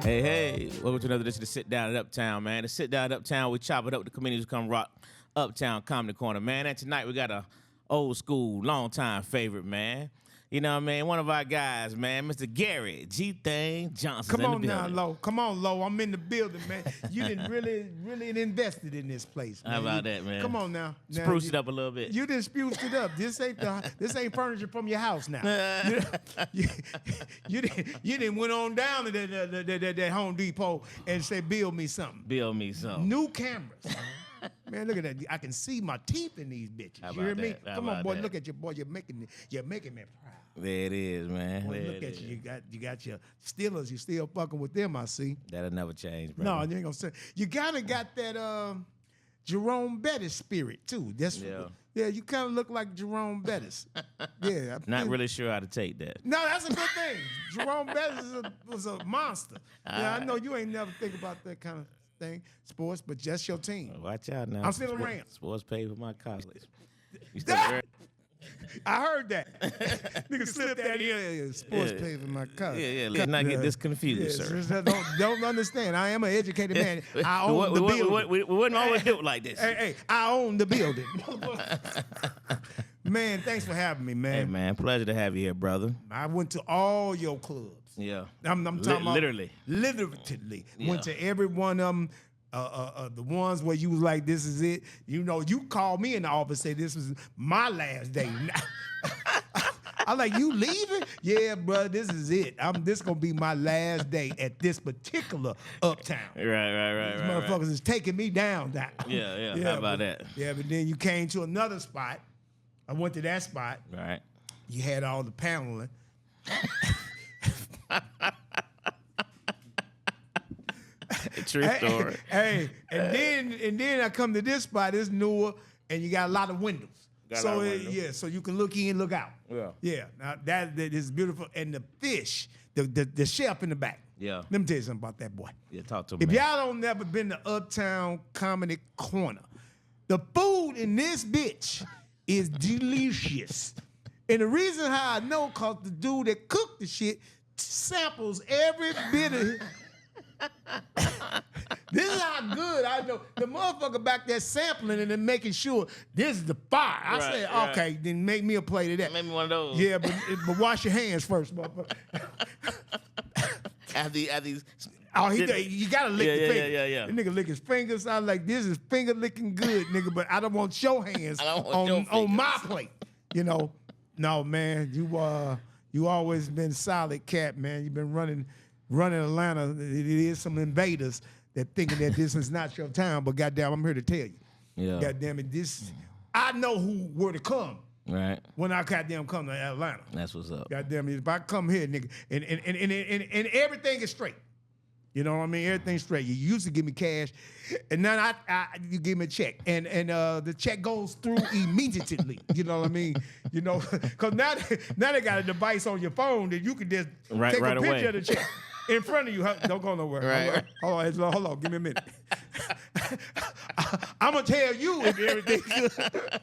Hey, hey, welcome to another edition of Sit Down at Uptown, man. To Sit Down at Uptown, we chop it up with the comedians who come rock Uptown Comedy Corner, man. And tonight we got a old school, long time favorite, man. You know what I mean? One of our guys, man, Mr. Gary G-Thang Johnson. Come on now, Lo. Come on, Lo. I'm in the building, man. You didn't really invested in this place, man. How about that, man? Come on now. Spruce it up a little bit. You didn't spruce it up. This ain't furniture from your house now. you didn't went on down to that Home Depot and say, build me something. Build me something. New cameras. Man, look at that. I can see my teeth in these bitches. You hear me? Come on, boy. Look at you, boy. You're making me proud. There it is, man. Boy, look at you. You got your Steelers. You still fucking with them, I see. That'll never change, bro. No, you ain't gonna say. You got that Jerome Bettis spirit too. Yeah. You kind of look like Jerome Bettis. Yeah. Not really sure how to take that. No, that's a good thing. Jerome Bettis was a monster. Yeah, I know you ain't never think about that kind of thing, sports, but just your team. Watch out now. I'm still around. Sports paid for my college. I heard that. Nigga slipped that in. Sports paid for my college. Yeah. Let's not get this confused, sir. Don't understand. I am an educated man. I own the building. We wouldn't always do it like this. Hey, I own the building. Man, thanks for having me, man. Hey, man, pleasure to have you here, brother. I went to all your clubs. Yeah. I'm talking about literally. Literally. Yeah. Went to every one of them. The ones where you was like, this is it. You know, you called me in the office, say this was my last day. I'm like, you leaving? Yeah, bro, this is it. This gonna be my last day at this particular Uptown. Right. These motherfuckers is taking me down. Yeah. How about that? Yeah, but then you came to another spot. I went to that spot. Right. You had all the paneling. True story. Hey, and then I come to this spot. It's newer, and you got a lot of windows. So you can look in, look out. Yeah. Now that is beautiful, and the fish, the chef in the back. Yeah. Let me tell you something about that boy. Yeah, talk to me. If y'all don't never been to Uptown Comedy Corner, the food in this bitch is delicious. And the reason how I know, cause the dude that cooked the shit samples every bit of it. This is how good I know. The motherfucker back there sampling and then making sure this is the fire. I said, okay, then make me a plate of that. Make me one of those. Yeah, but wash your hands first, motherfucker. these. Oh, you gotta lick the finger. Yeah. The nigga lick his fingers. I like, this is finger licking good, nigga, but I don't want your hands on my plate. You know? No, man, you always been solid cat, man. You've been running Atlanta. It is some invaders that thinking that this is not your town, but goddamn, I'm here to tell you. Yeah. Goddamn it, I know where to come. Right. When I goddamn come to Atlanta. That's what's up. Goddamn it, if I come here, nigga, and everything is straight. You know what I mean? Everything's straight. You used to give me cash, and now you give me a check, and the check goes through immediately. You know what I mean? You know, because now they got a device on your phone that you can just take a picture of the check in front of you. Don't go nowhere. Right. Hold on. Give me a minute. I'm gonna tell you if everything's good.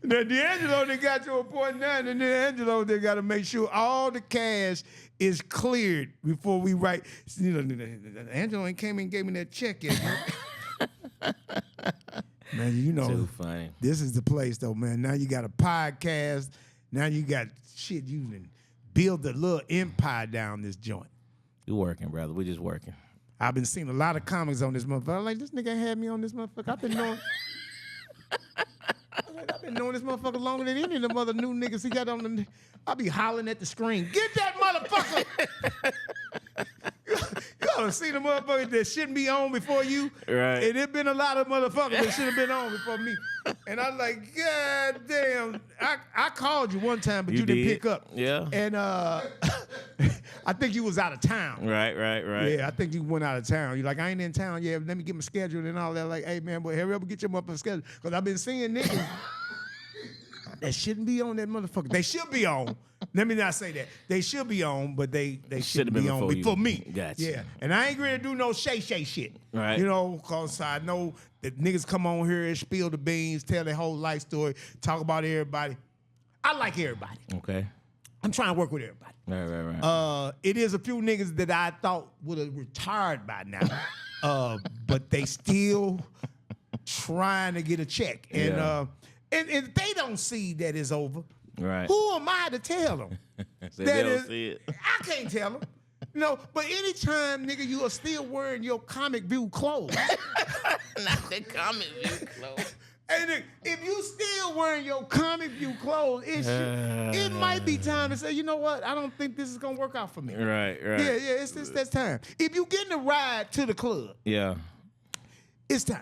Now, Angelo, they got to a point now, and then Angelo, they got to make sure all the cash is cleared before we write. You know, Angelo ain't came and gave me that check yet. Man, you know, too funny. This is the place, though, man. Now you got a podcast. Now you got shit. You can build a little empire down this joint. You working, brother. We just working. I've been seeing a lot of comics on this motherfucker. Like, this nigga had me on this motherfucker. I've been knowing this motherfucker longer than any of them other new niggas he got on the. I be hollering at the screen. Get that motherfucker! You ought to see the motherfuckers that shouldn't be on before you. Right. And there been a lot of motherfuckers that should have been on before me. And I'm like, God damn. I called you one time, but you didn't pick up. Yeah. And I think you was out of town. Right. Yeah, I think you went out of town. You're like, I ain't in town. Yeah, let me get my schedule and all that. Like, hey, man, boy, hurry up and get your motherfucking schedule. Because I've been seeing niggas that shouldn't be on that motherfucker. They should be on. Let me not say that. They should be on, but they shouldn't be on before me. Gotcha. Yeah. And I ain't going to do no shay shit. Right. You know, because I know that niggas come on here and spill the beans, tell their whole life story, talk about everybody. I like everybody. Okay. I'm trying to work with everybody. Right. It is a few niggas that I thought would have retired by now, but they still trying to get a check. And and they don't see that it's over. Right. Who am I to tell them? So they don't see it. I can't tell them. No, but anytime, nigga, you are still wearing your comic view clothes. Not the comic view clothes. And if you still wearing your comic view clothes, it might be time to say, you know what? I don't think this is gonna work out for me. Right. Yeah, it's that time. If you getting a ride to the club, it's time.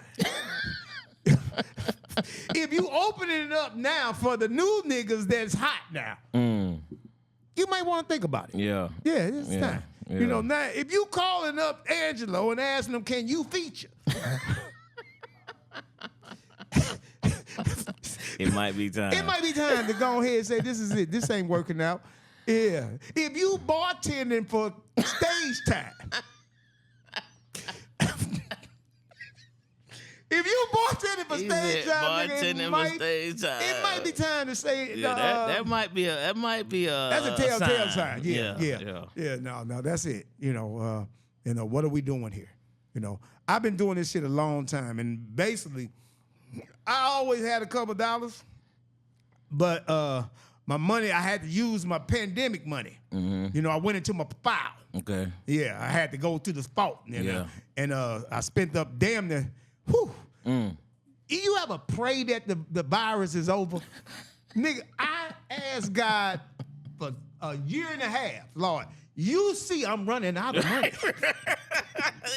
If you opening it up now for the new niggas that's hot now, you might want to think about it. Yeah, it's time. Yeah. You know, now if you calling up Angelo and asking him, can you feature? It might be time. It might be time to go ahead and say, this is it. This ain't working out. Yeah. If you bartending for stage time. If you bartending for stage time, it might be time to say that might be a that's a telltale sign. Yeah. No, that's it. You know, what are we doing here? You know, I've been doing this shit a long time, and basically, I always had a couple dollars, but my money, I had to use my pandemic money. You know, I went into my file. Okay. Yeah, I had to go to the spot. And I spent up damn near, You ever pray that the virus is over? Nigga, I asked God for a year and a half, Lord, you see I'm running out of money.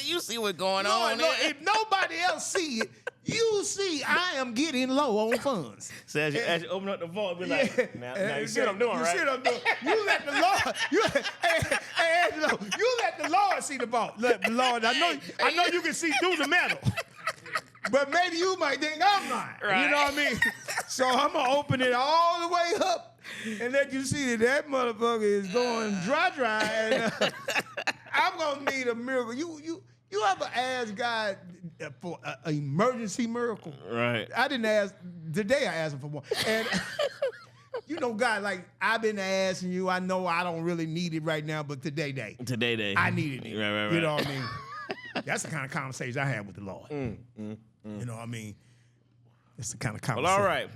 You see what's going Lord, on. If nobody else see it, you see I am getting low on funds. So as you open up the vault, be like, now you see what I'm doing, right? You see what I'm doing. You let the Lord, hey, Angelo, you let the Lord see the vault. Look, Lord, I know you can see through the metal. But maybe you might think I'm not. Right. You know what I mean? So I'm going to open it all the way up and let you see that motherfucker is going dry. And I'm going to need a miracle. You ever ask God for an emergency miracle? Right. I didn't ask. Today I asked him for one. And you know, God, like, I've been asking you. I know I don't really need it right now, but today, I needed it. Right. You know what I mean? That's the kind of conversation I had with the Lord. You know what I mean? It's the kind of conversation. Well, all right.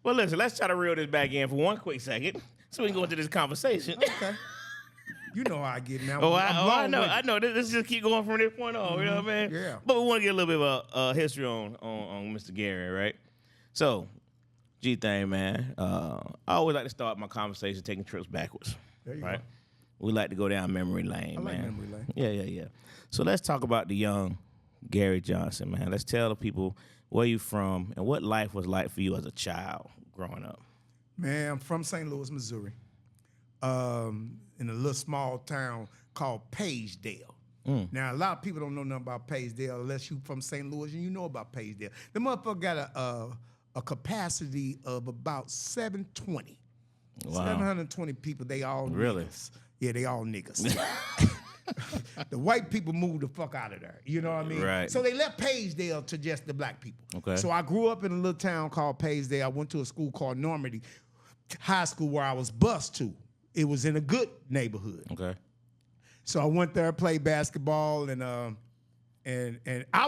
Well, listen, let's try to reel this back in for one quick second so we can go into this conversation. Okay. You know how I get now. I know. Let's just keep going from this point on. You know what I mean? Yeah. But we want to get a little bit of history on Mr. Gary, right? So, G-Thang, man. I always like to start my conversation taking trips backwards. There you right? go. We like to go down memory lane, I like man. memory lane. Yeah. So let's talk about the young Gary Johnson, man. Let's tell the people where you from and what life was like for you as a child growing up. Man, I'm from St. Louis, Missouri, in a little small town called Pagedale. Now, a lot of people don't know nothing about Pagedale unless you from St. Louis and you know about Pagedale. The motherfucker got a capacity of about 720. Wow. 720 people, they all Really? niggas. Yeah, they all niggas. The white people moved the fuck out of there. You know what I mean? Right. So they left Pagedale to just the black people. Okay. So I grew up in a little town called Pagedale. I went to a school called Normandy High School where I was bused to. It was in a good neighborhood. Okay. So I went there, played basketball, and I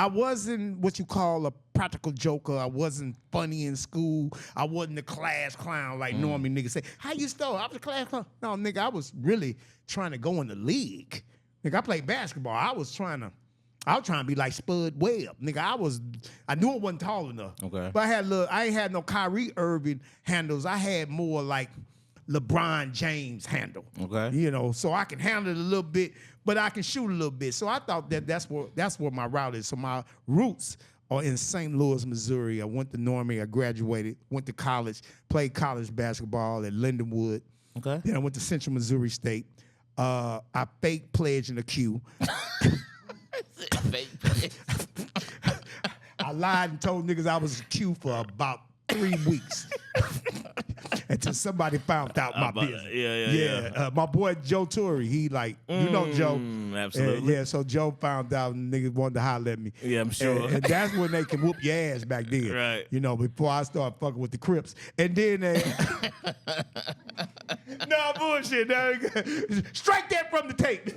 wasn't what you call a practical joker. I wasn't funny in school. I wasn't a class clown like normally niggas say. How you stole? I was a class clown. No, nigga, I was really trying to go in the league. Nigga, I played basketball. I was trying to be like Spud Webb. Nigga, I knew I wasn't tall enough. Okay. But I ain't had no Kyrie Irving handles. I had more like LeBron James handle. Okay. You know, so I can handle it a little bit, but I can shoot a little bit. So I thought that's where my route is. So my roots are in St. Louis, Missouri. I went to Normandy. I graduated, went to college, played college basketball at Lindenwood. Okay. Then I went to Central Missouri State. I fake pledged in the queue. I lied and told niggas I was a Q for about 3 weeks. until somebody found out my business. Yeah. My boy Joe Torrey, he like, you know Joe. Absolutely. Yeah, so Joe found out and niggas wanted to holler at me. Yeah, I'm sure. And that's when they can whoop your ass back then. Right. You know, before I started fucking with the Crips. And then no bullshit. Strike that from the tape.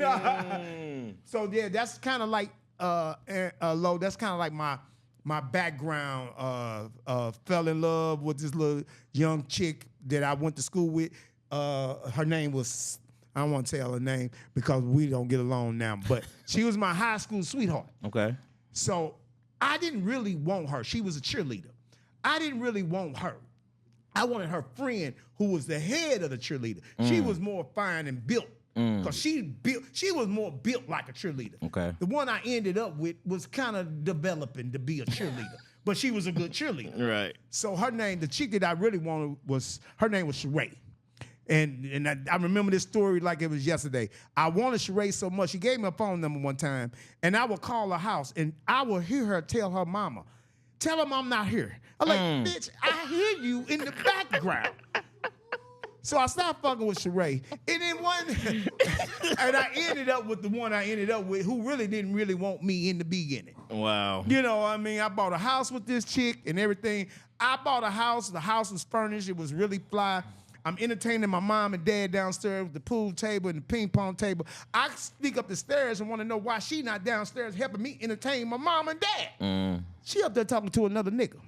So yeah, that's kind of like Lo, that's kind of like my background. Fell in love with this little young chick that I went to school with. Her name was, I don't want to tell her name because we don't get along now, but she was my high school sweetheart. Okay. So I didn't really want her. She was a cheerleader. I didn't really want her. I wanted her friend who was the head of the cheerleader. She was more fine and built. Because she was more built like a cheerleader. Okay. The one I ended up with was kind of developing to be a cheerleader. But she was a good cheerleader. Right. So her name, the chick that I really wanted her name was Sheree. And I remember this story like it was yesterday. I wanted Sheree so much. She gave me a phone number one time, and I would call her house, and I would hear her tell her mama, tell her I'm not here. I'm like, bitch, I hear you in the background. So I started fucking with Sheree, and then and I ended up with the one I ended up with who really didn't really want me in the beginning. Wow. You know what I mean? I bought a house with this chick and everything. I bought a house. The house was furnished. It was really fly. I'm entertaining my mom and dad downstairs with the pool table and the ping pong table. I sneak up the stairs and want to know why she not downstairs helping me entertain my mom and dad. She up there talking to another nigga.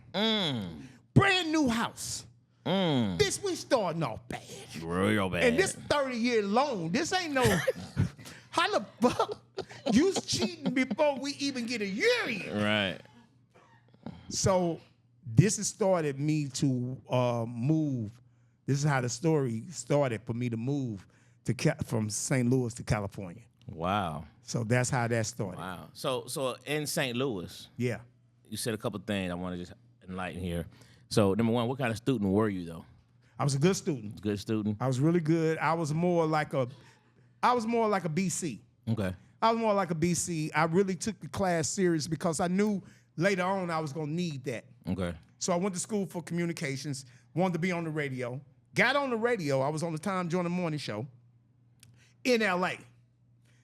Brand new house. This we starting off bad. Real bad. And this 30-year loan, this ain't no, how the fuck you was cheating before we even get a year in? Right. So this has started me to move. This is how the story started for me to move from St. Louis to California. Wow. So that's how that started. Wow. So in St. Louis, Yeah. you said a couple things I want to just enlighten here. So number one, what kind of student were you though? I was a good student. Good student. I was really good. I was more like a BC. Okay. I was more like a BC. I really took the class serious because I knew later on I was gonna need that. Okay. So I went to school for communications, wanted to be on the radio. Got on the radio. I was on the Tom Joyner Morning Show in LA.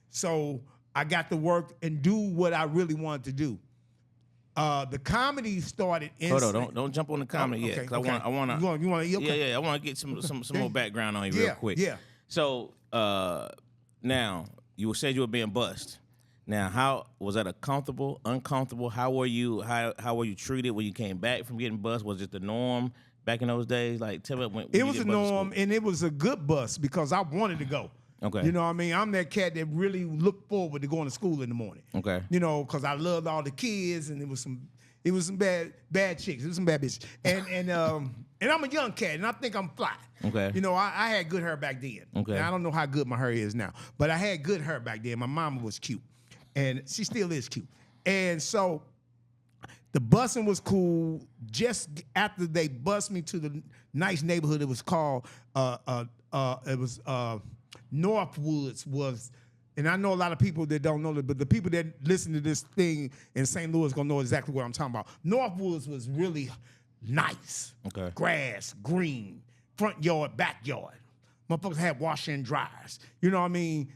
So I got to work and do what I really wanted to do. The comedy started in. Hold on, don't jump on the comedy yet. Okay, 'Cause okay. I want to. You want to? Okay. Yeah. I want to get some more background on you real quick. Yeah. So now you said you were being bussed. Now, how was that? Uncomfortable? How were you? How were you treated when you came back from getting bussed? Was it the norm back in those days? Like, tell me when It you was get a bussed at norm, school. and it was a good bus because I wanted to go. Okay. You know what I mean? I'm that cat that really looked forward to going to school in the morning. Okay. You know, because I loved all the kids, and it was some bad chicks. It was some bad bitches. And I'm a young cat, and I think I'm fly. Okay. You know, I had good hair back then. Okay. Now, I don't know how good my hair is now, but I had good hair back then. My mama was cute, and she still is cute. And so the busing was cool. Just after they bused me to the nice neighborhood, it was called Northwoods was, and I know a lot of people that don't know it, but the people that listen to this thing in St. Louis gonna know exactly what I'm talking about. Northwoods was really nice. Okay. Grass, green, front yard, backyard. Motherfuckers had washer and dryers. You know what I mean?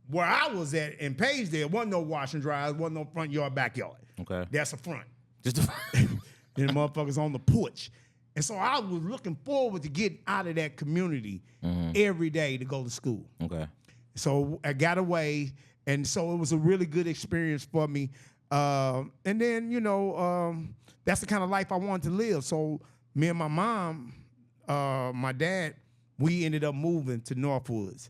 Where I was at in Page, there wasn't no wash and dryers, wasn't no front yard, backyard. Okay. That's a front. Just And the motherfuckers on the porch. And so I was looking forward to getting out of that community every day to go to school. okay. So I got away, and so it was a really good experience for me. And then, you know, that's the kind of life I wanted to live. So me and my mom, my dad, we ended up moving to Northwoods,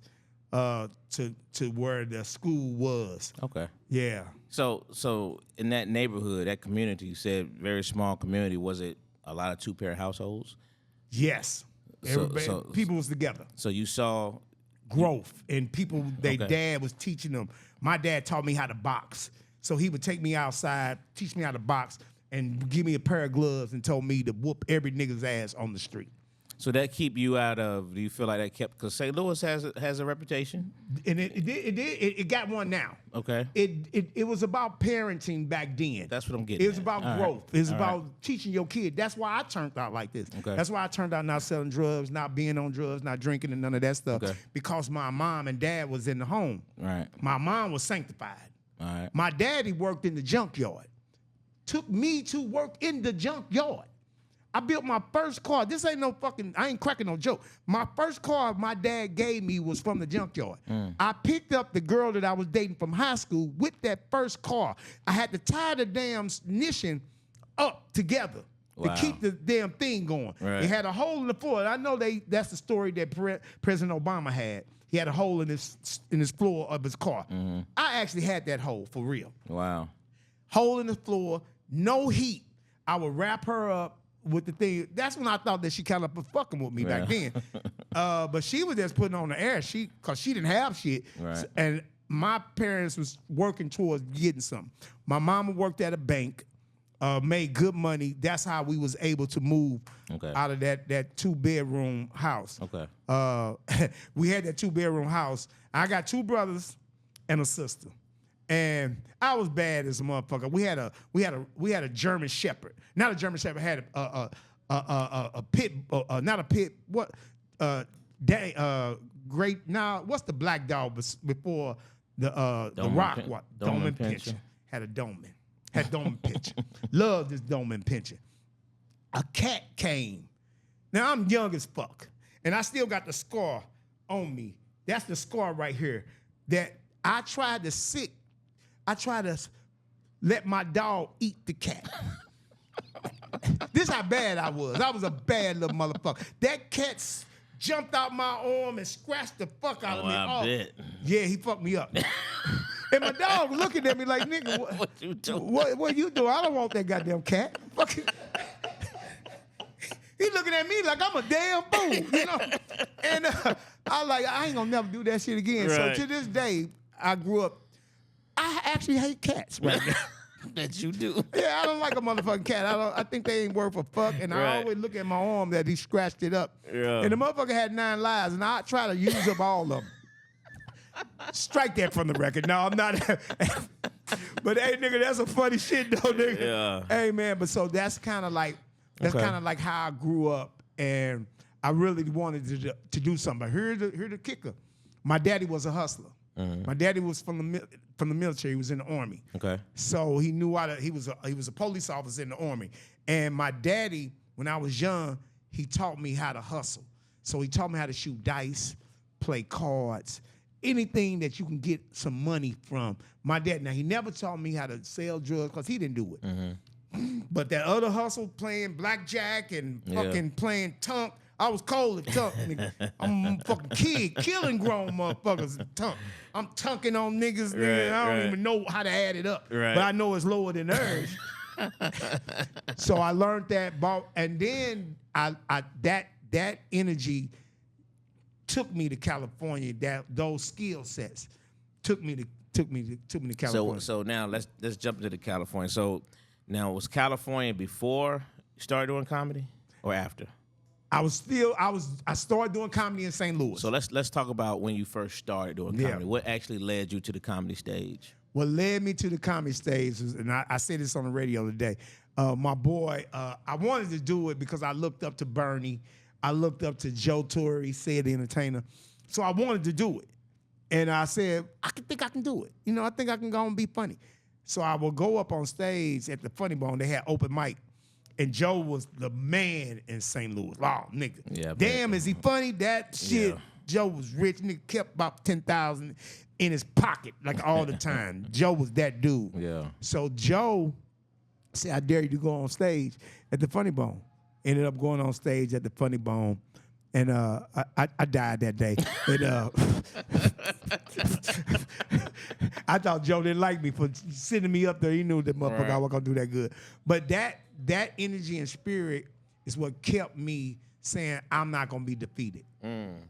to where the school was. Okay. Yeah. So in that neighborhood, that community, you said very small community. Was it a lot of two-parent households? Yes. Everybody, people was together. So you saw Growth, and people, their Okay. dad was teaching them. My dad taught me how to box. So he would take me outside, teach me how to box, and give me a pair of gloves and told me to whoop every nigga's ass on the street. So that keep you out of? Do you feel like that kept? Because St. Louis has a reputation, and it got one now. Okay. It was about parenting back then. That's what I'm getting. It was at. about All growth. right. It was All about right. teaching your kid. That's why I turned out like this. Okay. That's why I turned out not selling drugs, not being on drugs, not drinking, and none of that stuff. Okay. Because my mom and dad was in the home. Right. My mom was sanctified. All right. My daddy worked in the junkyard. Took me to work in the junkyard. I built my first car. This ain't no fucking, I ain't cracking no joke. My first car my dad gave me was from the junkyard. I picked up the girl that I was dating from high school with that first car. I had to tie the damn ignition up together Wow. to keep the damn thing going. Right. It had a hole in the floor. And I know that's the story that President Obama had. He had a hole in his floor of his car. I actually had that hole for real. Wow. Hole in the floor, no heat. I would wrap her up with the thing. That's when I thought that she kind of was fucking with me back then. But she was just putting on the air. Cause she didn't have shit. Right. And my parents was working towards getting something. My mama worked at a bank, made good money. That's how we was able to move out of that 2-bedroom house. Okay. We had that 2-bedroom house. I got 2 brothers and a sister. And I was bad as a motherfucker. We had a German Shepherd, not a German Shepherd. Had a pit, not a pit. What? Great. Now, what's the black dog before the Rock? What? Doman Pinscher. Had a Doman. Had Doman Pinscher. Loved this Doman Pinscher. A cat came. Now I'm young as fuck, and I still got the scar on me. That's the scar right here. That I tried to let my dog eat the cat. This how bad I was. I was a bad little motherfucker. That cat jumped out my arm and scratched the fuck out of me. I bet. Yeah, he fucked me up. And my dog was looking at me like, nigga, What you doing? what you doing? I don't want that goddamn cat. Fucking. He looking at me like I'm a damn fool, you know? And I ain't gonna never do that shit again. Right. So to this day, I grew up, I actually hate cats right now. That you do. Yeah, I don't like a motherfucking cat. I think they ain't worth a fuck. And I Right. always look at my arm that he scratched it up. Yeah. And the motherfucker had 9 lives, and I try to use up all of them. Strike that from the record. No, I'm not. But hey, nigga, that's some funny shit though, nigga. Yeah. Hey, man, but so that's kind of like how I grew up, and I really wanted to do something. But here's the kicker. My daddy was a hustler. My daddy was from the military. He was in the army. Okay. So he knew he was a police officer in the army. And my daddy, when I was young, he taught me how to hustle. So he taught me how to shoot dice, play cards, anything that you can get some money from. My dad, now he never taught me how to sell drugs because he didn't do it. But that other hustle, playing blackjack and fucking playing tunk, I was cold at tunk. Nigga. I'm a fucking kid, killing grown motherfuckers at tunk. I'm tunking on niggas, nigga. Right, I don't right. even know how to add it up. Right. But I know it's lower than theirs. So I learned that, and then that energy took me to California. Those skill sets took me to California. So now let's jump into the California. So now, was California before you started doing comedy or after? I started doing comedy in St. Louis. So let's talk about when you first started doing comedy. What actually led you to the comedy stage? What led me to the comedy stage is, and I said this on the radio today, my boy, I wanted to do it because I looked up to Bernie. I looked up to Joe Torre, said the entertainer. So I wanted to do it. And I said, I think I can do it. You know, I think I can go and be funny. So I will go up on stage at the Funny Bone. They had open mic. And Joe was the man in St. Louis. Oh, nigga. Yeah, damn, is he funny? That shit. Yeah. Joe was rich. Nigga kept about 10,000 in his pocket like all the time. Joe was that dude. Yeah. So Joe said, I dare you to go on stage at the Funny Bone. Ended up going on stage at the Funny Bone. And I died that day. And, I thought Joe didn't like me for sending me up there. He knew that motherfucker I wasn't gonna do that good. But that energy and spirit is what kept me saying I'm not gonna be defeated. And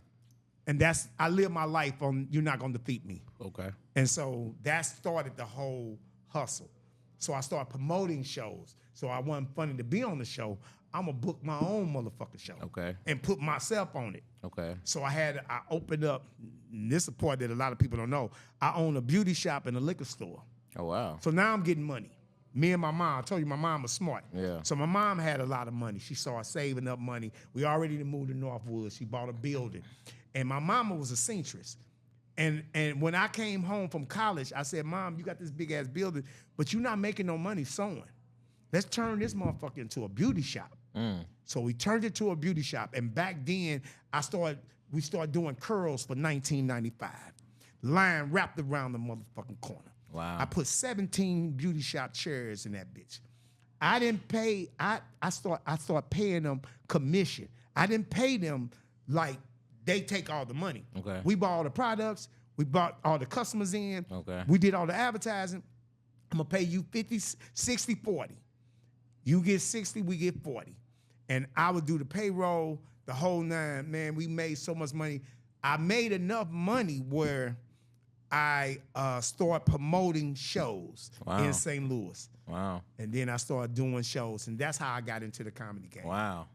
I live my life on you're not gonna defeat me. Okay. And so that started the whole hustle. So I started promoting shows. So I wasn't funny to be on the show. I'm gonna book my own motherfucking show. Okay. And put myself on it. Okay. So I opened up, and this is a part that a lot of people don't know. I own a beauty shop and a liquor store. Oh, wow. So now I'm getting money. Me and my mom, I told you my mom was smart. Yeah. So my mom had a lot of money. She started saving up money. We already moved to Northwood. She bought a building. And my mama was a seamstress. And when I came home from college, I said, Mom, you got this big ass building, but you're not making no money sewing. Let's turn this motherfucker into a beauty shop. So we turned it to a beauty shop. And back then, we started doing curls for $19.95. Line wrapped around the motherfucking corner. Wow. I put 17 beauty shop chairs in that bitch. I didn't pay, I started paying them commission. I didn't pay them like they take all the money. Okay. We bought all the products, we brought all the customers in, Okay. we did all the advertising. I'm gonna pay you 50, 60, 40. You get 60, we get 40. And I would do the payroll, the whole nine. Man, we made so much money. I made enough money where I started promoting shows in St. Louis. Wow. And then I started doing shows, and that's how I got into the comedy game. Wow.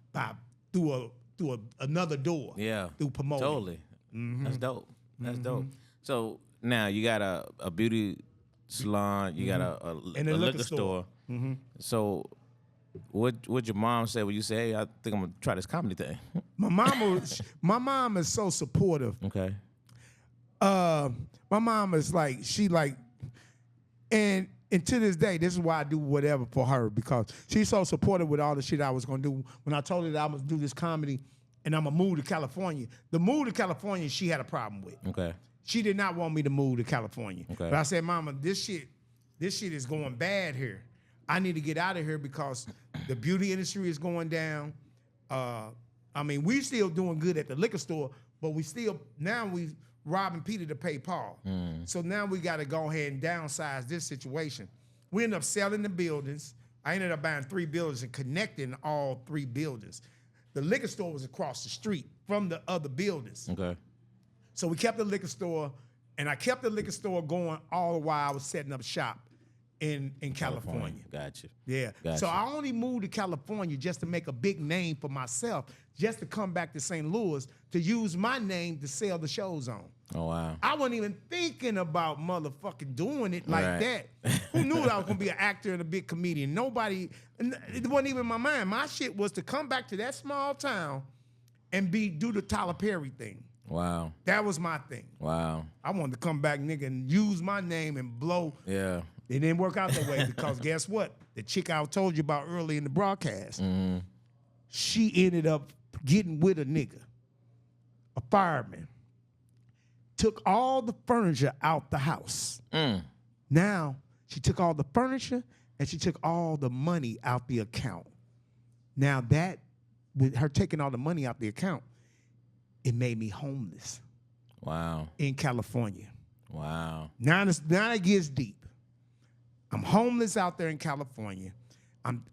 Through another door. Yeah. Through promoting. Totally. That's dope. That's dope. So now you got a beauty salon, you got a liquor store. So what'd your mom say when you say, hey, I think I'm gonna try this comedy thing? My mom is so supportive. Okay. My mom is like, and to this day, this is why I do whatever for her, because she's so supportive with all the shit I was gonna do. When I told her that I was gonna do this comedy and I'm gonna move to California, the move to California she had a problem with. Okay. She did not want me to move to California. Okay. But I said, Mama, this shit is going bad here. I need to get out of here because the beauty industry is going down. I mean, we still doing good at the liquor store, but we robbing Peter to pay Paul. So now we got to go ahead and downsize this situation. We ended up selling the buildings. I ended up buying 3 buildings and connecting all 3 buildings. The liquor store was across the street from the other buildings. Okay. So we kept the liquor store, and I kept the liquor store going all the while I was setting up shop in California. Gotcha. Yeah. Gotcha. So I only moved to California just to make a big name for myself, just to come back to St. Louis to use my name to sell the shows on. Oh, wow. I wasn't even thinking about motherfucking doing it like that. Who knew that I was gonna be an actor and a big comedian? Nobody, it wasn't even in my mind. My shit was to come back to that small town and do the Tyler Perry thing. Wow. That was my thing. Wow. I wanted to come back, nigga, and use my name and blow. Yeah. It didn't work out that way because guess what? The chick I told you about early in the broadcast, she ended up getting with a nigga, a fireman. Took all the furniture out the house. Now, she took all the furniture and she took all the money out the account. Now that, with her taking all the money out the account, it made me homeless. Wow. In California. Wow. Now it gets deep. I'm homeless out there in California.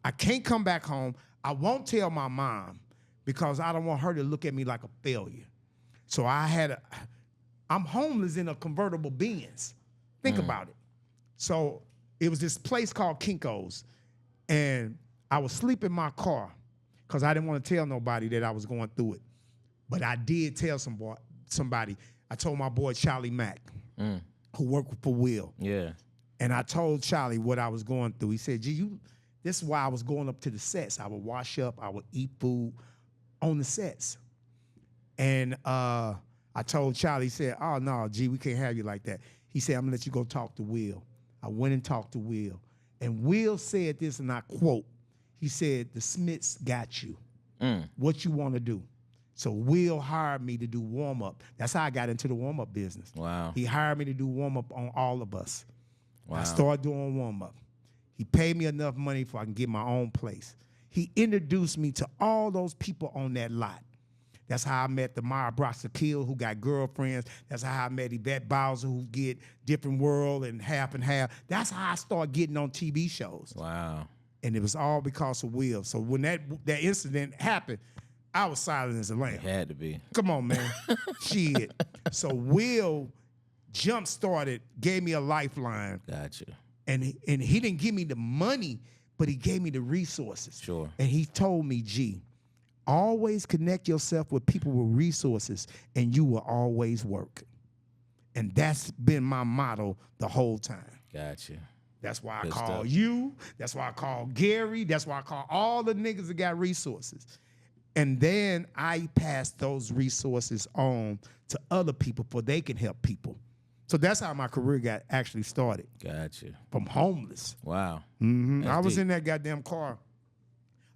I can't come back home. I won't tell my mom because I don't want her to look at me like a failure. So I'm homeless in a convertible Benz. Think about it. So it was this place called Kinko's, and I was sleeping in my car because I didn't want to tell nobody that I was going through it. But I did tell somebody. I told my boy Charlie Mack, who worked for Will. Yeah. And I told Charlie what I was going through. He said, G, this is why I was going up to the sets. I would wash up, I would eat food on the sets. And I told Charlie, he said, oh, no, G, we can't have you like that. He said, I'm gonna let you go talk to Will. I went and talked to Will. And Will said this, and I quote, he said, the Smiths got you. What you wanna do? So Will hired me to do warm-up. That's how I got into the warm-up business. Wow. He hired me to do warm-up on all of us. Wow. I started doing warm-up. He paid me enough money so I can get my own place. He introduced me to all those people on that lot. That's how I met the Mara Broxakil, who got girlfriends. That's how I met Yvette Bowser, who get Different World and Half and Half. That's how I started getting on TV shows. Wow. And it was all because of Will. So when that incident happened, I was silent as a lamb. It had to be. Come on, man. Shit. So Will jump-started, gave me a lifeline. Gotcha. And he didn't give me the money, but he gave me the resources. Sure. And he told me, G, always connect yourself with people with resources and you will always work. And that's been my motto the whole time. Gotcha. That's why I Good call stuff. you. That's why I call Gary. That's why I call all the niggas that got resources. And then I pass those resources on to other people so they can help people. So that's how my career got actually started. Gotcha. From homeless. Wow. I was deep. in that goddamn car,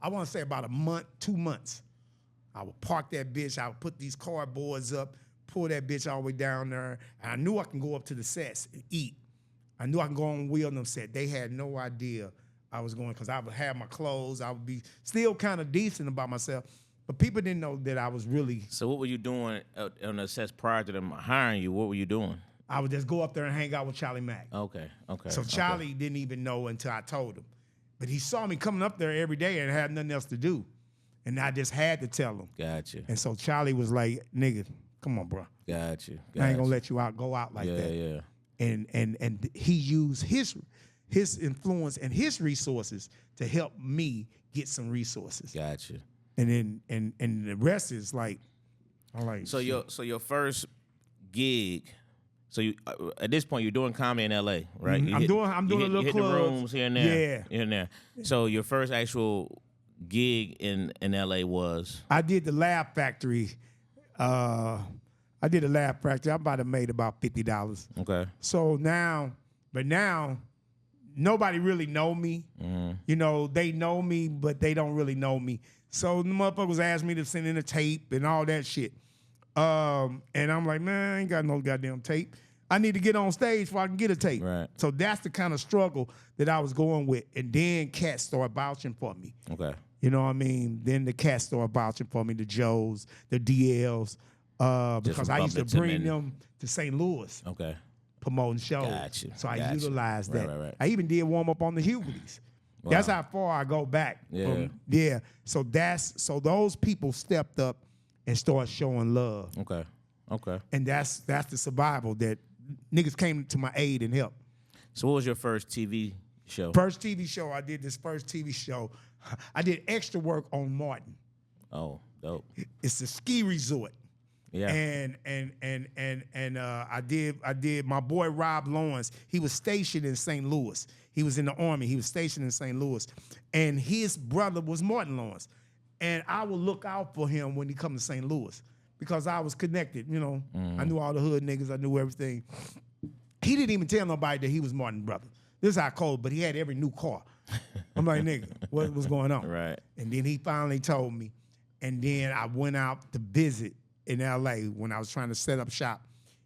I want to say about a month, 2 months. I would park that bitch. I would put these cardboards up, pull that bitch all the way down there. And I knew I can go up to the sets and eat. I knew I can go on wheel them set. They had no idea I was going because I would have my clothes. I would be still kind of decent about myself. But people didn't know that I was really. So what were you doing on the sets prior to them hiring you? What were you doing? I would just go up there and hang out with Charlie Mack. Okay. So Charlie didn't even know until I told him. But he saw me coming up there every day and had nothing else to do. And I just had to tell him. Gotcha. And so Charlie was like, nigga, come on, bro. Gotcha. I ain't gonna let you go out like that. Yeah. And he used his influence and his resources to help me get some resources. Gotcha. And then and the rest is like, all right. So your first gig. So you at this point you're doing comedy in L.A., right? I'm doing a little hitting the clubs. rooms here and there. Yeah. Here and there. So your first actual gig in L.A. was? I did the Laugh Factory. I about have made about $50. Okay. So now nobody really know me. Mm-hmm. You know, they know me, but they don't really know me. So the motherfuckers asked me to send in a tape and all that shit. And I'm like, man, I ain't got no goddamn tape. I need to get on stage before I can get a tape. Right. So that's the kind of struggle that I was going with. And then cats started vouching for me. Okay. You know what I mean? Then the cats started vouching for me, the Joes, the DLs, because I used to bring them to St. Louis Okay. promoting shows. Gotcha. So I Gotcha. utilized that. Right. I even did warm up on the Hubertys. Wow. That's how far I go back. Yeah. So those people stepped up and started showing love. Okay. And that's the survival that niggas came to my aid and help. So what was your first TV show? First TV show, I did I did extra work on Martin. Oh, dope. It's a ski resort. Yeah. And I did my boy Rob Lawrence. He was stationed in St. Louis. He was in the Army. He was stationed in St. Louis. And his brother was Martin Lawrence. And I would look out for him when he come to St. Louis because I was connected, you know. I knew all the hood niggas. I knew everything. He didn't even tell nobody that he was Martin's brother. This is how cold, but he had every new car. I'm like, nigga, what was going on? Right. And then he finally told me. And then I went out to visit in L.A. when I was trying to set up shop.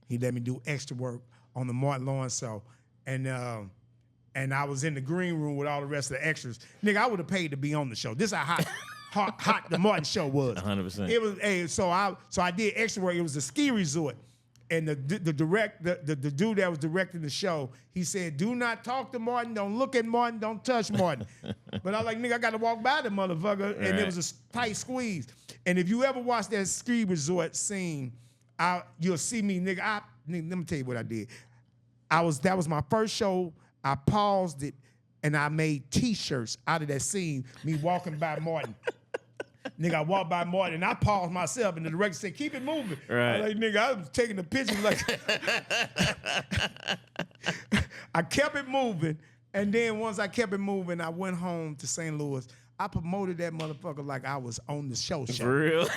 He let me do extra work on the Martin Lawrence show. And I was in the green room with all the rest of the extras. Nigga, I would have paid to be on the show. This is how hot the Martin show was. 100%. It was so I did extra work. It was a ski resort. And the dude that was directing the show, he said, do not talk to Martin, don't look at Martin, don't touch Martin. But I was like, nigga, I got to walk by the motherfucker. And it was a tight squeeze. And if you ever watch that ski resort scene, you'll see me, nigga, let me tell you what I did. That was my first show. I paused it, and I made T-shirts out of that scene, me walking by Martin. Nigga, I walked by Martin, and I paused myself, and the director said, keep it moving. Right. I'm like, nigga, I was taking the picture like... I kept it moving, and then once I kept it moving, I went home to St. Louis. I promoted that motherfucker like I was on the show. For real?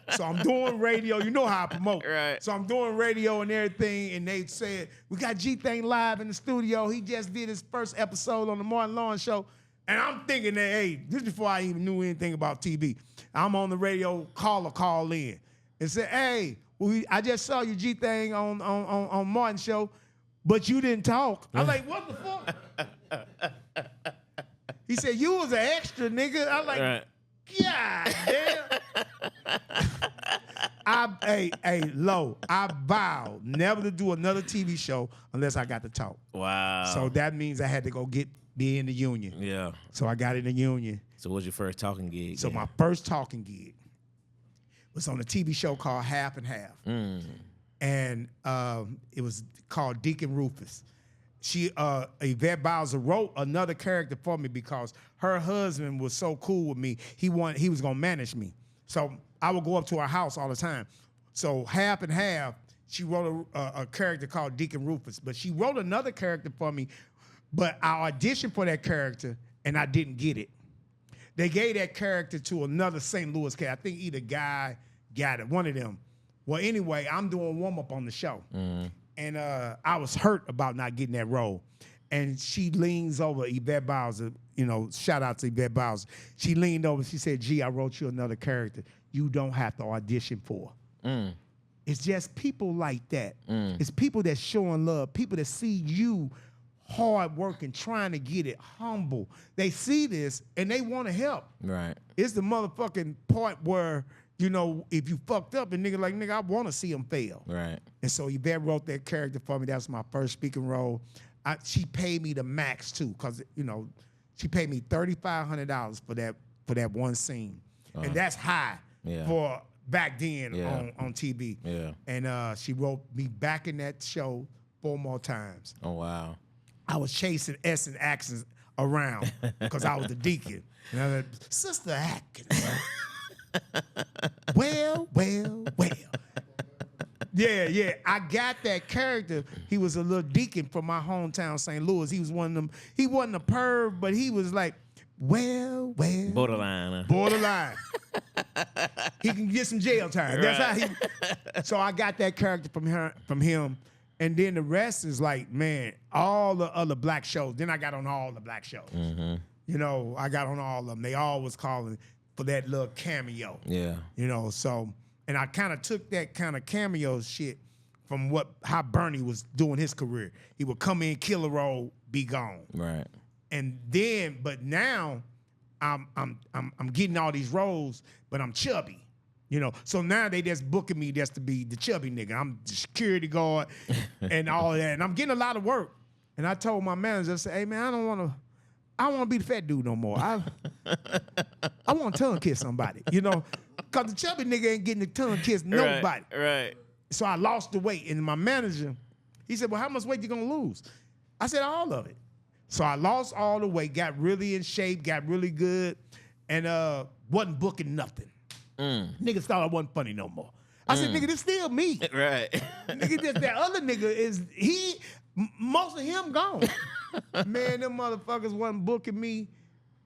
So I'm doing radio. You know how I promote. Right. So I'm doing radio and everything, and they said, we got G-Thang live in the studio. He just did his first episode on the Martin Lawrence show. And I'm thinking that, hey, this is before I even knew anything about TV. I'm on the radio, caller call in and said, hey, I just saw you G-Thang on Martin show, but you didn't talk. I'm like, what the fuck? He said, you was an extra, nigga. I'm like, Right. God damn. I vowed never to do another TV show unless I got to talk. Wow. So that means I had to go be in the union. Yeah. So I got in the union. So what was your first talking gig? So my first talking gig was on a TV show called Half and Half. And it was called Deacon Rufus. Yvette Bowser wrote another character for me because her husband was so cool with me. He was gonna manage me. So I would go up to her house all the time. So half and half, she wrote a character called Deacon Rufus, but she wrote another character for me, but I auditioned for that character and I didn't get it. They gave that character to another St. Louis cat. I think either guy got it, one of them. Well, anyway, I'm doing warm-up on the show. And I was hurt about not getting that role. And she leans over, Yvette Bowser, you know, shout out to Yvette Bowser. She leaned over, she said, "G, I wrote you another character you don't have to audition for." It's just people like that. It's people that's showing love, people that see you hard working, trying to get it, humble. They see this and they want to help. Right. It's the motherfucking part where, you know, if you fucked up and nigga like, nigga, I want to see him fail. Right. And so Yvette wrote that character for me. That was my first speaking role. She paid me the max too, cause you know, she paid me $3,500 for that one scene, and that's high for back then on TV. Yeah. And she wrote me back in that show 4 more times. Oh wow. I was chasing S and Atkins around because I was the deacon. And I was like, "Sister Atkins." Well. Yeah. I got that character. He was a little deacon from my hometown, St. Louis. He was one of them. He wasn't a perv, but he was like, well. Borderline. Borderline. He can get some jail time. That's how he. So I got that character from him. And then the rest is like, man, all the other black shows. Then I got on all the black shows. You know, I got on all of them. They all was calling for that little cameo. Yeah. You know, so, and I kind of took that kind of cameo shit from how Bernie was doing his career. He would come in, kill a role, be gone. Right. And then, but now I'm getting all these roles, but I'm chubby. You know, so now they just booking me just to be the chubby nigga. I'm the security guard and all that. And I'm getting a lot of work. And I told my manager, I said, "Hey man, I don't want to be the fat dude no more. I want to tongue kiss somebody, you know, because the chubby nigga ain't getting the tongue kiss nobody." Right. So I lost the weight. And my manager, he said, "Well, how much weight you going to lose?" I said, "All of it." So I lost all the weight, got really in shape, got really good, and wasn't booking nothing. Niggas thought I wasn't funny no more. I said, "Nigga, this still me." Right. Nigga, just that other nigga most of him gone. Man, them motherfuckers wasn't booking me.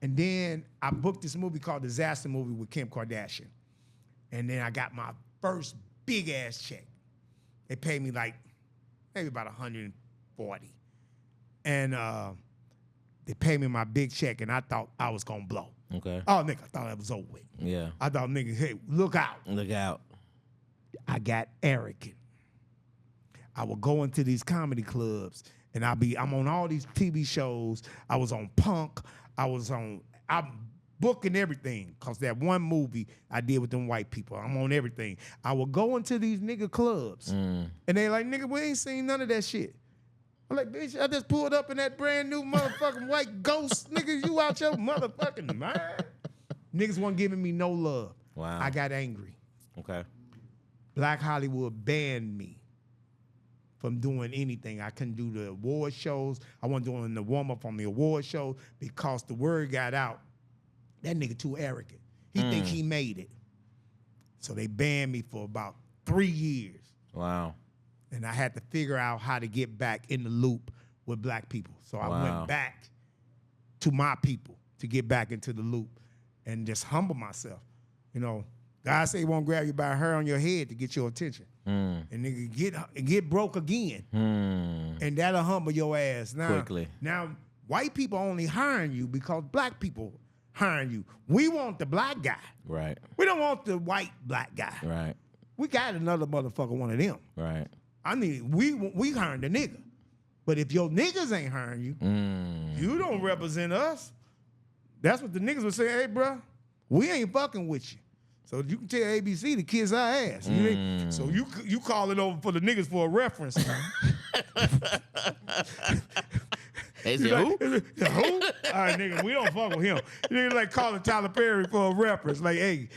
And then I booked this movie called Disaster Movie with Kim Kardashian. And then I got my first big ass check. They paid me like maybe about $140. And they paid me my big check, and I thought I was gonna blow. Okay. Oh, nigga, I thought that was over with. Yeah. I thought, nigga, hey, look out. Look out. I got arrogant. I would go into these comedy clubs, and I'm on all these TV shows. I was on Punk. I'm booking everything, because that one movie I did with them white people. I'm on everything. I would go into these nigga clubs, and they like, "Nigga, we ain't seen none of that shit." I'm like, "Bitch, I just pulled up in that brand new motherfucking white Ghost. Nigga, you out your motherfucking mind?" Niggas weren't giving me no love. Wow. I got angry. Okay. Black Hollywood banned me from doing anything. I couldn't do the award shows. I wasn't doing the warm-up on the award show because the word got out. That nigga too arrogant. He think he made it. So they banned me for about 3 years. Wow. And I had to figure out how to get back in the loop with black people. So I went back to my people to get back into the loop and just humble myself. You know, God say he won't grab you by a hair on your head to get your attention. And nigga get broke again. And that'll humble your ass. Now, white people only hiring you because black people hiring you. We want the black guy. Right. We don't want the white black guy. Right. We got another motherfucker, one of them. Right. We hiring the nigga. But if your niggas ain't hiring you, you don't represent us. That's what the niggas would say. "Hey, bro, we ain't fucking with you." So you can tell ABC to kiss our ass. So you call it over for the niggas for a reference. They said, who? Who? All right, nigga, we don't fuck with him. Nigga like calling Tyler Perry for a reference. Like, hey,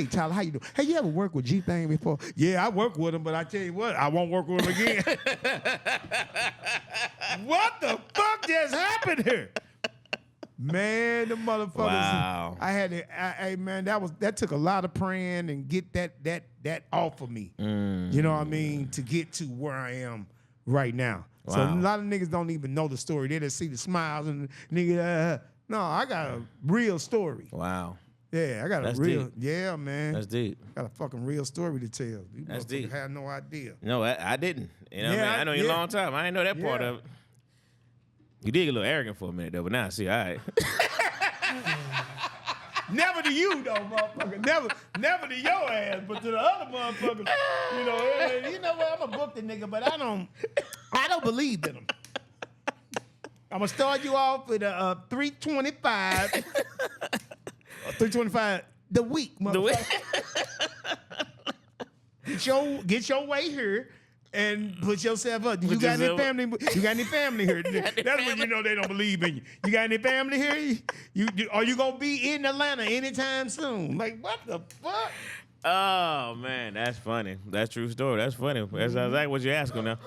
Tyler, how you doing? Hey, you ever worked with G-Thang before? Yeah, I worked with him, but I tell you what, I won't work with him again. What the fuck just happened here? Man, the motherfuckers. Wow. I had to, hey man, that took a lot of praying and get that off of me. You know what I mean? To get to where I am right now. Wow. So a lot of niggas don't even know the story. They just see the smiles and nigga. No, I got a real story. Wow. Yeah, I got That's a real. deep. Yeah, man. That's deep. Got a fucking real story to tell. You That's deep. Had no idea. No, I didn't. You know what I mean? I know you a long time. I didn't know that part of it. You did get a little arrogant for a minute, though, but now I see, all right. Never to you, though, motherfucker. Never to your ass, but to the other motherfuckers. You know what? I'm a book the nigga, but I don't believe in him. I'm gonna start you off with a 325. 325 the week, motherfucker. Get your way here. And put yourself up. You got any family? You got any family here? That's when you know they don't believe in you. You got any family here? Are you gonna be in Atlanta anytime soon? Like what the fuck? Oh man, that's funny. That's true story. That's funny. That's exactly what you're asking now.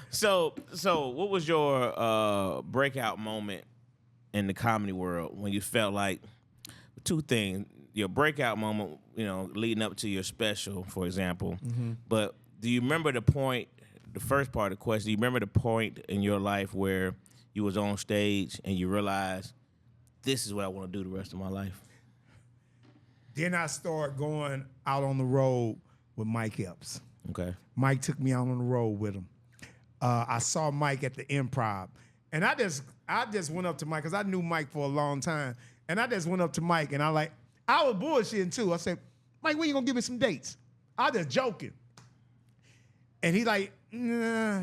So what was your breakout moment in the comedy world when you felt like two things? Your breakout moment, leading up to your special, for example. Mm-hmm. But do you remember the point, the first part of the question, do you remember the point in your life where you was on stage and you realized this is what I want to do the rest of my life? Then I started going out on the road with Mike Epps. Okay. Mike took me out on the road with him. I saw Mike at the Improv. And I just went up to Mike, because I knew Mike for a long time. And I just went up to Mike and I was bullshitting too. I said, Mike, when you gonna give me some dates? I was just joking. And he like, nah,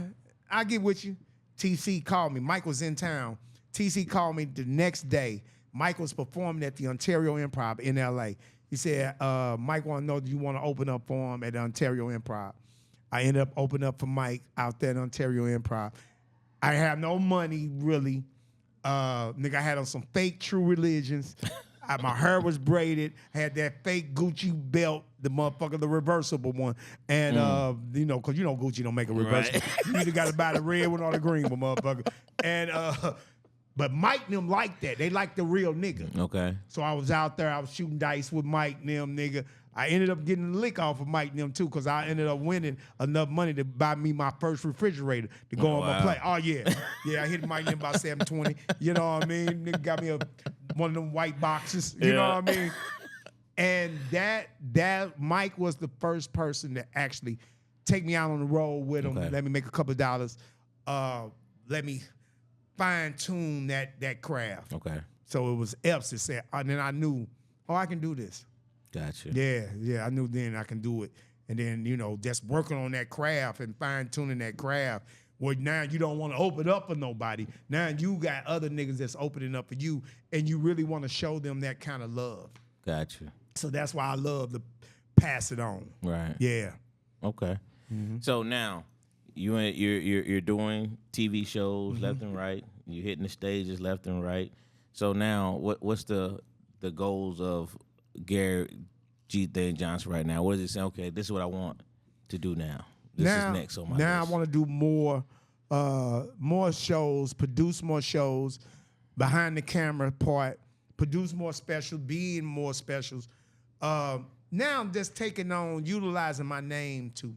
I'll get with you. TC called me. Mike was in town. TC called me the next day. Mike was performing at the Ontario Improv in LA. He said, Mike want to know, do you want to open up for him at the Ontario Improv? I ended up opening up for Mike out there at Ontario Improv. I had no money, really. Nigga, I had on some fake True Religions. My hair was braided. I had that fake Gucci belt, the motherfucker, the reversible one. And, because Gucci don't make a reversible. Right. You either got to buy the red one or the green one, motherfucker. And, but Mike and them liked that. They liked the real nigga. Okay. So I was out there. I was shooting dice with Mike and them, nigga. I ended up getting a lick off of Mike and them, too, because I ended up winning enough money to buy me my first refrigerator to go on my play. Oh, yeah. Yeah, I hit Mike and them about 720. You know what I mean? Nigga got me one of them white boxes. You know what I mean? And that Mike was the first person to actually take me out on the road with him, let me make a couple of dollars, let me fine-tune that craft. Okay. So it was Epps that said, and then I knew, I can do this. Gotcha. Yeah, I knew then I can do it. And then, just working on that craft and fine-tuning that craft, where now you don't want to open up for nobody. Now you got other niggas that's opening up for you, and you really want to show them that kind of love. Gotcha. So that's why I love to pass it on. Right. Yeah. Okay. Mm-hmm. So now you're doing TV shows left and right. You're hitting the stages left and right. So now what's the goals of Gary G-Thang Johnson right now? What does it say? Okay, this is what I want to do now. This is next on my list. I want to do more shows, produce more shows, behind the camera part, produce more specials, be in more specials. Now I'm just utilizing my name to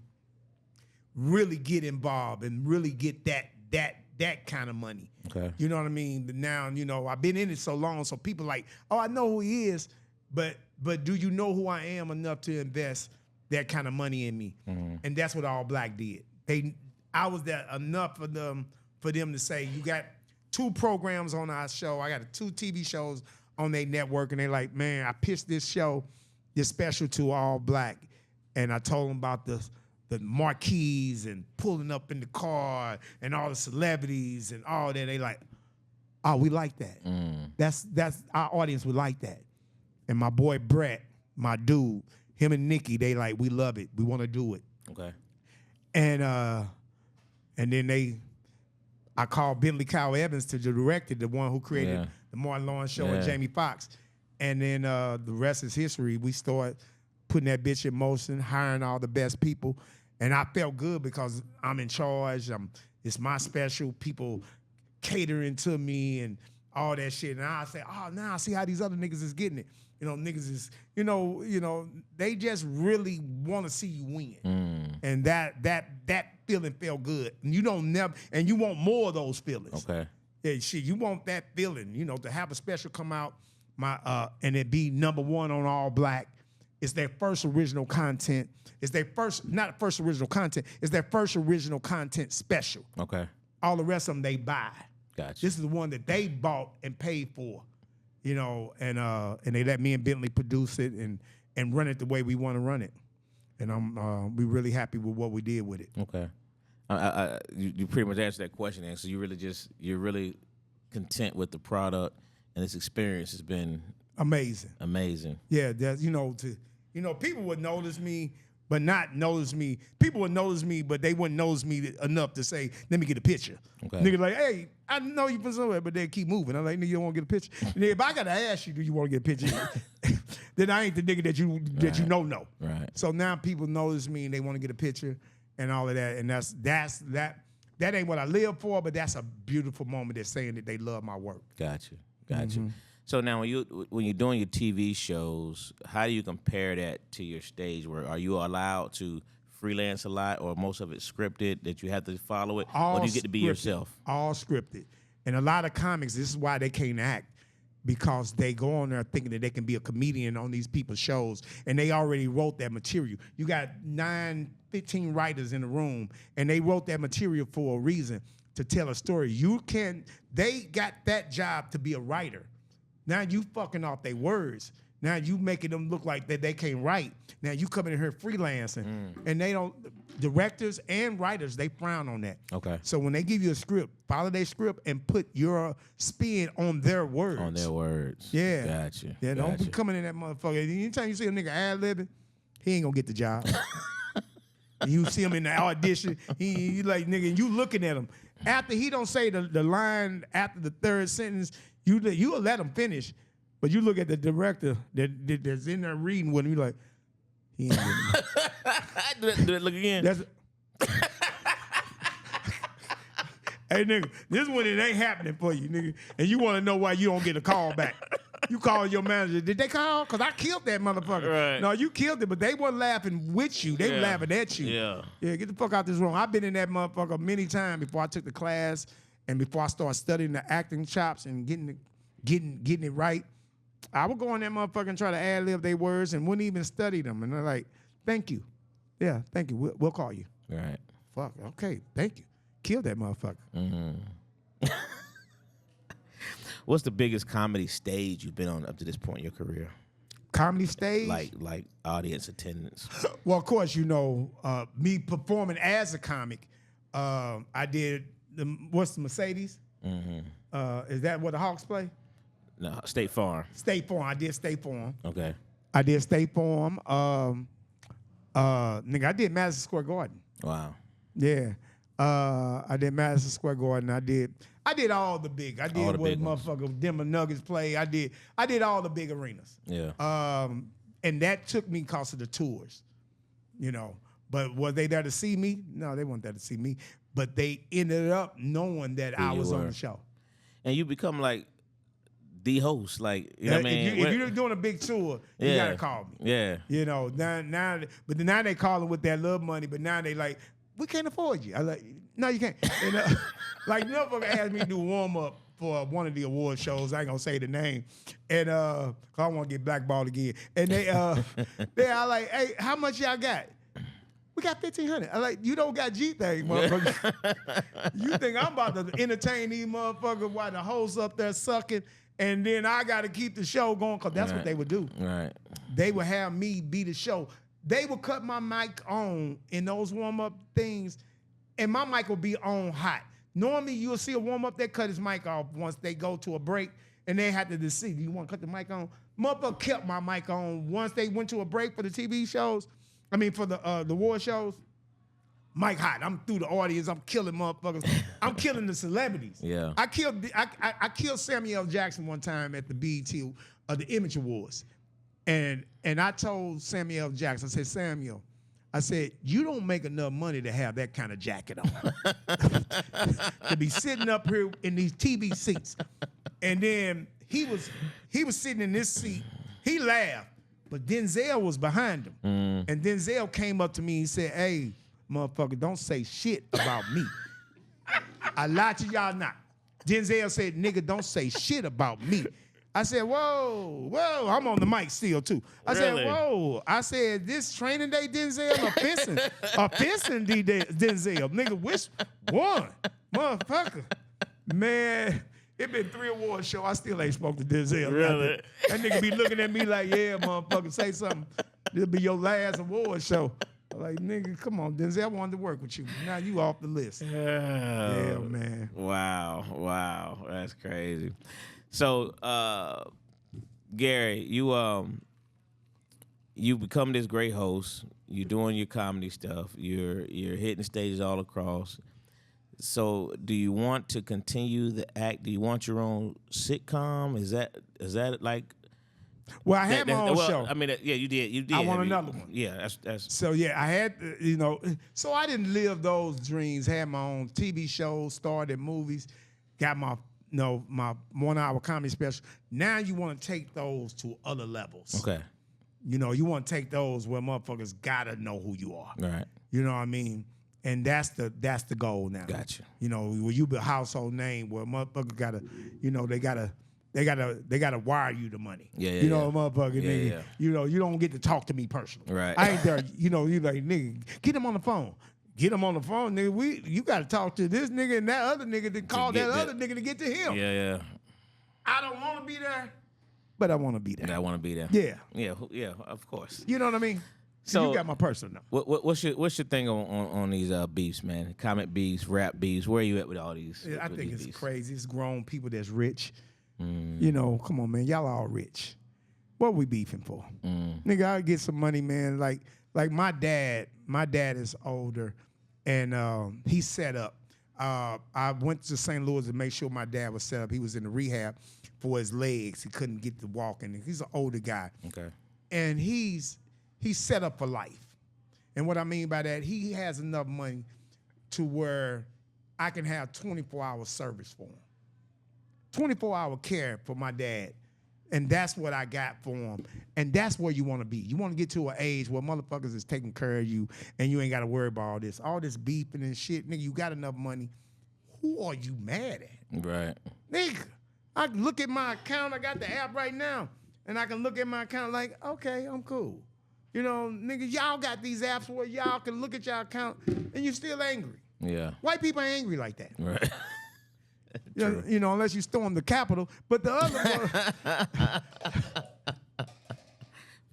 really get involved and really get that kind of money. Okay. You know what I mean? But now, I've been in it so long, so people like, I know who he is, but do you know who I am enough to invest that kind of money in me? Mm-hmm. And that's what All Black did. I was that enough for them to say, you got 2 programs on our show. I got 2 TV shows on their network, and they're like, man, I pitched this special to All Black, and I told them about the marquees and pulling up in the car and all the celebrities and all that. They like, oh, we like that. Mm. That's our audience would like that. And my boy Brett, my dude, him and Nikki, they like, we love it. We want to do it. Okay. And then I called Bentley Kyle Evans to direct it, the one who created the Martin Lawrence Show and Jamie Foxx. And then the rest is history. We started putting that bitch in motion, hiring all the best people. And I felt good because I'm in charge. It's my special. People catering to me and all that shit. And I say, oh, now I see how these other niggas is getting it. You know, niggas is, you know, they just really want to see you win. And that feeling felt good. And you don't never, and you want more of those feelings. Okay. Yeah, shit, you want that feeling, you know, to have a special come out, and it be #1 on All Black. It's their first original content. It's their first, not first original content, it's their first original content special. Okay. All the rest of them they buy. Gotcha. This is the one that they bought and paid for, you know, and they let me and Bentley produce it and run it the way we want to run it. And we really happy with what we did with it. Okay. You pretty much answered that question, and so you're really content with the product, and this experience has been amazing. Yeah, that's, people would notice me, but not notice me. People would notice me, but they wouldn't notice me enough to say, "Let me get a picture." Okay. Nigga like, "Hey, I know you from somewhere," but they keep moving. I'm like, "Nigga, you don't want to get a picture?" And if I gotta ask you, "Do you want to get a picture?" then I ain't the nigga that you know. Right. So now people notice me and they want to get a picture and all of that, and that ain't what I live for, but that's a beautiful moment. They're saying that they love my work. Gotcha. So now when you're doing your TV shows, how do you compare that to your stage work? Are you allowed to freelance a lot, or most of it scripted that you have to follow it, or do you get to be yourself? All scripted. And a lot of comics, this is why they can't act, because they go on there thinking that they can be a comedian on these people's shows, and they already wrote that material. You got 15 writers in the room, and they wrote that material for a reason, to tell a story. They got that job to be a writer. Now you fucking off their words. Now you making them look like that they can't write. Now you coming in here freelancing, and they don't. Directors and writers, they frown on that. Okay. So when they give you a script, follow their script and put your spin on their words. On their words. Yeah. Gotcha. Yeah. Don't be coming in that motherfucker. Anytime you see a nigga ad-libbing, he ain't gonna get the job. You see him in the audition, he like, nigga, and you looking at him. After he don't say the line after the third sentence, you will let him finish. But you look at the director that's in there reading with him, you like, he ain't getting it. Do it, look again. Hey, nigga, this one, it ain't happening for you, nigga. And you want to know why you don't get a call back. You call your manager. Did they call? Because I killed that motherfucker. Right. No, you killed it, but they weren't laughing with you. They were laughing at you. Yeah. Yeah, get the fuck out this room. I've been in that motherfucker many times before I took the class and before I started studying the acting chops and getting it right. I would go in that motherfucker and try to ad-lib their words and wouldn't even study them. And they're like, "Thank you. Yeah, thank you. We'll call you." Right. Fuck, okay, thank you. Kill that motherfucker. Mm-hmm. What's the biggest comedy stage you've been on up to this point in your career? Comedy stage? Like audience attendance. Well, of course, me performing as a comic, I did, what's the Mercedes? Mm-hmm. Is that what the Hawks play? No, State Farm. State Farm. I did State Farm. Okay. I did State Farm. Nigga, I did Madison Square Garden. Wow. Yeah. I did Madison Square Garden. I did all the big. I did what motherfucker Denver Nuggets play. I did all the big arenas. Yeah. And that took me because of the tours, But were they there to see me? No, they weren't there to see me. But they ended up knowing that I was on the show. And you become like the host, like, you know what I mean? If you're doing a big tour, you gotta call me. Yeah. Now they calling with that love money, but now they like, we can't afford you. I like, no, you can't. And, like, motherfucker asked me to do warm up for one of the award shows. I ain't gonna say the name, and cause I want to get blackballed again. And they are like, "Hey, how much y'all got?" We got 1,500. I like, you don't got G-Thang, motherfucker. You think I'm about to entertain these motherfuckers while the host up there sucking, and then I got to keep the show going, because that's what they would do. Right. They would have me be the show. They would cut my mic on in those warm-up things, and my mic would be on hot. Normally, you'll see a warm-up that cut his mic off once they go to a break, and they had to decide, do you want to cut the mic on? Motherfucker kept my mic on once they went to a break for the TV shows. I mean, for the award shows. Mike Hot. I'm through the audience. I'm killing motherfuckers. I'm killing the celebrities. Yeah. I killed Samuel L. Jackson one time at the BET the Image Awards, and I told Samuel L. Jackson, I said, Samuel, I said, you don't make enough money to have that kind of jacket on. To be sitting up here in these TV seats. And then he was sitting in this seat. He laughed, but Denzel was behind him. And Denzel came up to me and said, hey, motherfucker, don't say shit about me. I lied to y'all not. Denzel said, nigga, don't say shit about me. I said, whoa, I'm on the mic still too. I said, whoa. I said, this training day Denzel offensing Denzel. Nigga, which one? Motherfucker. Man, it been 3 award shows. I still ain't spoke to Denzel. Really? That nigga be looking at me like, yeah, motherfucker, say something. This'll be your last award show. I'm like, nigga, come on, Denzel, I wanted to work with you. Now you off the list. Yeah, man. Wow. That's crazy. So, Gary, you become this great host. You're doing your comedy stuff. You're hitting stages all across. So, do you want to continue the act? Do you want your own sitcom? Is that like? Well, I had my own show. I mean, yeah, you did. I want another one. Yeah, that's. So yeah, I had, so I didn't live those dreams. Had my own TV shows, started movies, got my 1 hour comedy special. Now you want to take those to other levels. Okay. You want to take those where motherfuckers gotta know who you are. Right. You know what I mean? And that's the goal now. Gotcha. Where you be a household name, where motherfuckers gotta, they gotta wire you the money. Yeah. Motherfucker, nigga. Yeah. You don't get to talk to me personally. Right. I ain't there. You like, nigga, get him on the phone. Get him on the phone, nigga. You gotta talk to this nigga and that other nigga to call that other nigga to get to him. Yeah. I don't want to be there, but I want to be there. I want to be there. Yeah. Yeah. Of course. You know what I mean? So you got my personal number. What's your thing on these beefs, man? Comic beefs, rap beefs. Where are you at with all these? I with think these it's beefs? crazy. It's grown people that's rich. Come on, man. Y'all all rich. What we beefing for? Nigga, I'll get some money, man. Like my dad is older, and he's set up. I went to St. Louis to make sure my dad was set up. He was in the rehab for his legs. He couldn't get to walking. He's an older guy. Okay. And he's set up for life. And what I mean by that, he has enough money to where I can have 24-hour service for him. 24-hour care for my dad. And that's what I got for him. And that's where you want to be. You want to get to an age where motherfuckers is taking care of you and you ain't got to worry about all this beefing and shit. Nigga, you got enough money. Who are you mad at? Right. Nigga, I can look at my account. I got the app right now. And I can look at my account like, okay, I'm cool. Nigga, y'all got these apps where y'all can look at your account and you still angry. Yeah. White people ain't angry like that. Right. Unless you storm the Capitol. But the other one.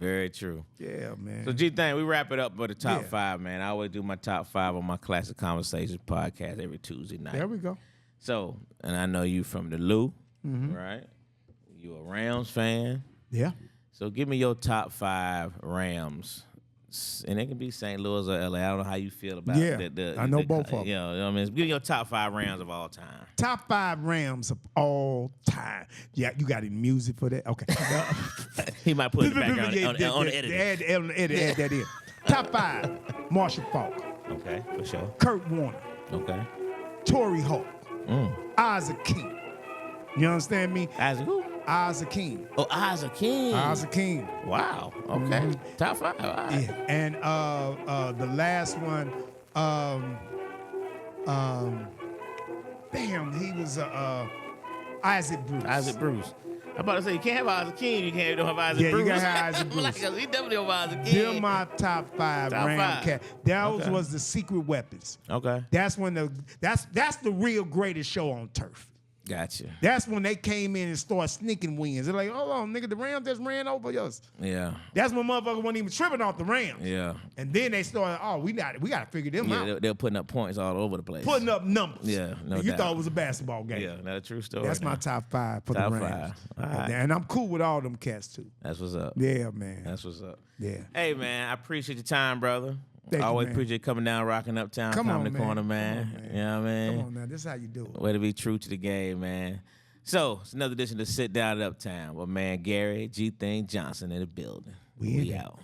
Very true. Yeah, man. So G-Thang, we wrap it up with the top 5, man. I always do my top 5 on my Classic Conversations podcast every Tuesday night. There we go. So, and I know you from the Lou, right? You a Rams fan. Yeah. So give me your top 5 Rams. And it can be St. Louis or LA. I don't know how you feel about I know both of them. You know what I mean? Give me your top 5 Rams of all time. Top 5 Rams of all time. Yeah, you got any music for that? Okay. He might put it back on the editing. Add that in. Top 5, Marshall Faulk. Okay, for sure. Kurt Warner. Okay. Torrey Holt. Isaac King. You understand me? Isaac who? Isaac King. Oh, Isaac King. Isaac King. Wow. Okay. Top 5. All right. Yeah. And the last one, he was Isaac Bruce. Isaac Bruce. I'm about to say, you can't have Isaac King, you can't have Isaac Bruce. Yeah, you gotta have Isaac Bruce. He definitely over Isaac King. They're my top 5 Ram cat. Those was the secret weapons. Okay. That's when that's the real greatest show on turf. Gotcha. That's when they came in and started sneaking wins. They're like, hold on, nigga, the Rams just ran over us. Yeah. That's when motherfuckers wasn't even tripping off the Rams. Yeah. And then they started, we got to figure them out. They're putting up points all over the place. Putting up numbers. Yeah, no doubt. You thought it was a basketball game. Yeah, that's a true story. That's my top 5 for top the Rams. 5. All right. And I'm cool with all them cats, too. That's what's up. Yeah, man. That's what's up. Yeah. Hey, man, I appreciate your time, brother. Thank I you, always man. appreciate coming down, rocking Uptown Come on, Comedy man. Corner, Come man. on, man. You know what I mean? Come on now, this is how you do it. Way to be true to the game, man. So, it's another edition of Sit Down at Uptown with man Gary G-Thang Johnson in the building. We out.